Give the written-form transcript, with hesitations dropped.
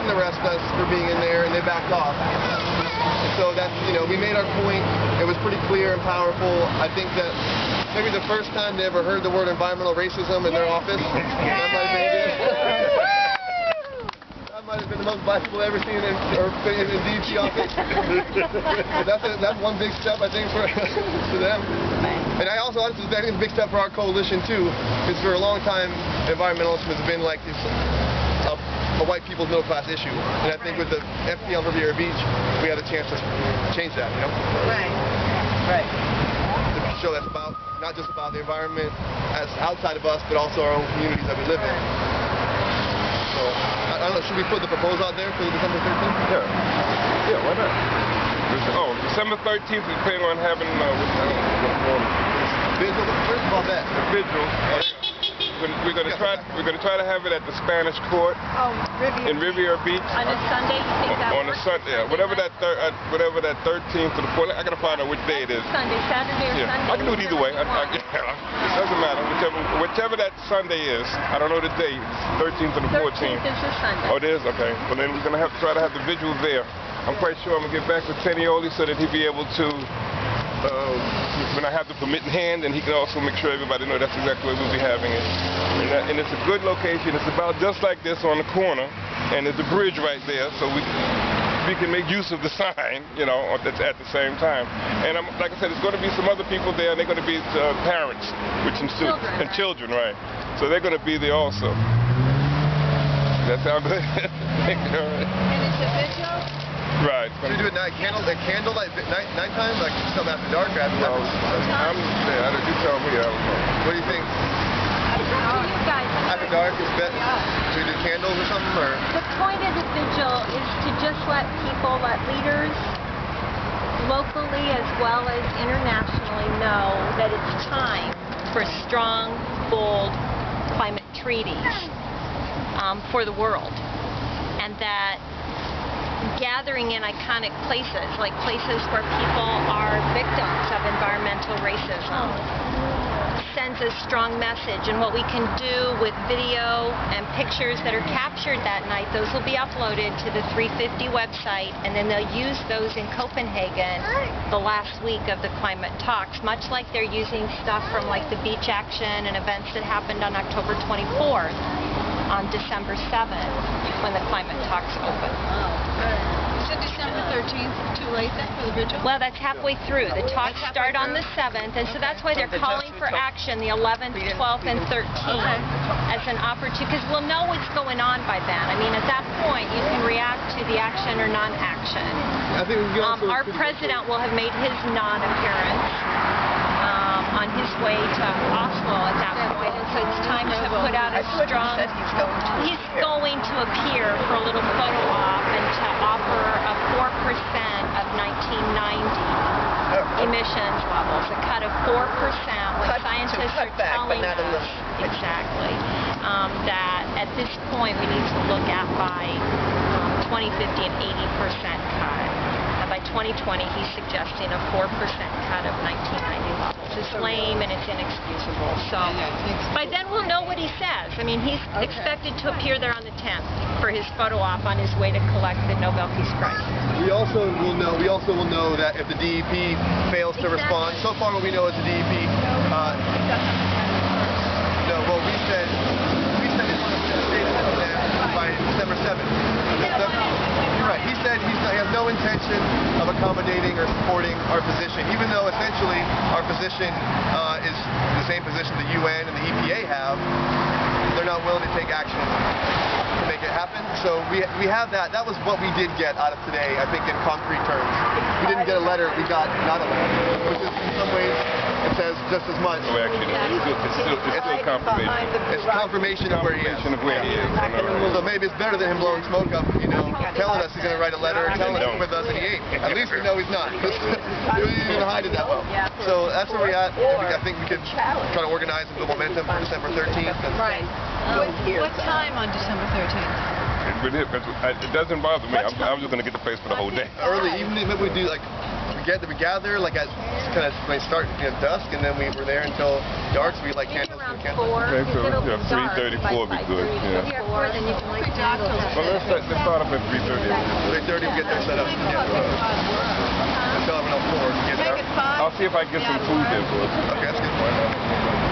didn't arrest us for being in there, and they backed off. So that's, you know, we made our point. It was pretty clear and powerful. I think that maybe the first time they ever heard the word environmental racism in their office. That might have been the most black people I've ever seen in the DEP office. That's one big step, I think, for them. And I also think it's a big step for our coalition too, because for a long time, environmentalism has been like this a white people's middle class issue. And I think with the FP on Riviera Beach, we have a chance to change that, you know? Right. To show that's about not just about the environment as outside of us, but also our own communities that we live in. So I don't know, should we put the proposal out there for December 13th? Yeah, why not? Oh, December 13th, we plan on having vigil. First of all, that the vigil. We're going to try to have it at the Spanish Court in Riviera Beach. On a Sunday, you think that on a Sunday, yeah. Whatever that 13th to the 14th. I got to find out which day it is. Sunday, Saturday or Sunday. I can do it either way. It doesn't matter. Whichever that Sunday is. I don't know the date. 13th to the 14th. 13th is a Sunday. Oh, it is? Okay. Well, then we're going to try to have the vigil there. I'm quite sure I'm going to get back with Tenioli so that he'll be able to, when I have the permit in hand, and he can also make sure everybody knows that's exactly where we'll be having it. And it's a good location. It's about just like this on the corner, and there's a bridge right there, so we can make use of the sign, you know, at the same time. And like I said, there's going to be some other people there, and they're going to be parents with some students and children, right? So they're going to be there also. Does that sound good? And it's a vigil? Should Right. we do it candlelight nighttime, like some after dark or after dark? You tell me. I don't know. What do you think? It's up to you guys. After dark is better. Should we do candles or something? Or? The point of the vigil is to just let leaders, locally as well as internationally, know that it's time for strong, bold climate treaties for the world, and that gathering in iconic places, like places where people are victims of environmental racism, sends a strong message. And what we can do with video and pictures that are captured that night, those will be uploaded to the 350 website, and then they'll use those in Copenhagen the last week of the climate talks, much like they're using stuff from like the beach action and events that happened on October 24th, on December 7th, when the climate talks open. So December 13th, too late then for the vigil? Well, that's halfway through. The talks start on the 7th, and so that's why they're calling for action the 11th, 12th, and 13th as an opportunity, because we'll know what's going on by then. I mean, at that point, you can react to the action or non-action. Our president will have made his non-appearance on his way to Oslo at that point, and so it's time to put out a strong... He's going to appear for a little photo op and to offer a 4% of 1990 emissions levels, a cut of 4%, when scientists are telling us exactly that at this point we need to look at by 2050 an 80% cut. By 2020, he's suggesting a 4% cut of 1990 levels. It's lame and it's inexcusable. So by then we'll know what he says. I mean, he's expected to appear there on the 10th for his photo op on his way to collect the Nobel Peace Prize. We also will know that if the DEP fails to respond. So far, what we know is the DEP. No, well, we said it's going to stay by December 7th. You're right. He said he has no intention of accommodating or supporting our position, even though essentially our position is the same position the UN and the EPA have. They're not willing to take action to make it happen. So we have that. That was what we did get out of today, I think, in concrete terms. We didn't get a letter. We got not a letter, which is in some ways it says just as much. No, actually, it's still confirmation. It's confirmation of where he is. So maybe it's better than him blowing smoke up, you know, telling us he's going to write a letter, telling us he's with us, and he ain't. At least we know he's not. He didn't hide it that well. So that's where we're at. I think we could try to organize and build momentum for December 13th. Right. What time on December 13th? It doesn't bother me. I'm just going to get the place for the whole day. Early evening, maybe we do like we gather like at kind of when it start dusk, and then we were there until dark. So we light Maybe candles. around Candles. 4. Okay, so, It'll yeah, be dark 3:30, by 4 would be good, 3, yeah. 4, then you can light candles. Well, let's start up at 3:30. 3:30 we get there set up. Yeah. Until around 4 to get there. I'll see if I can get some food there for us. Okay, that's good.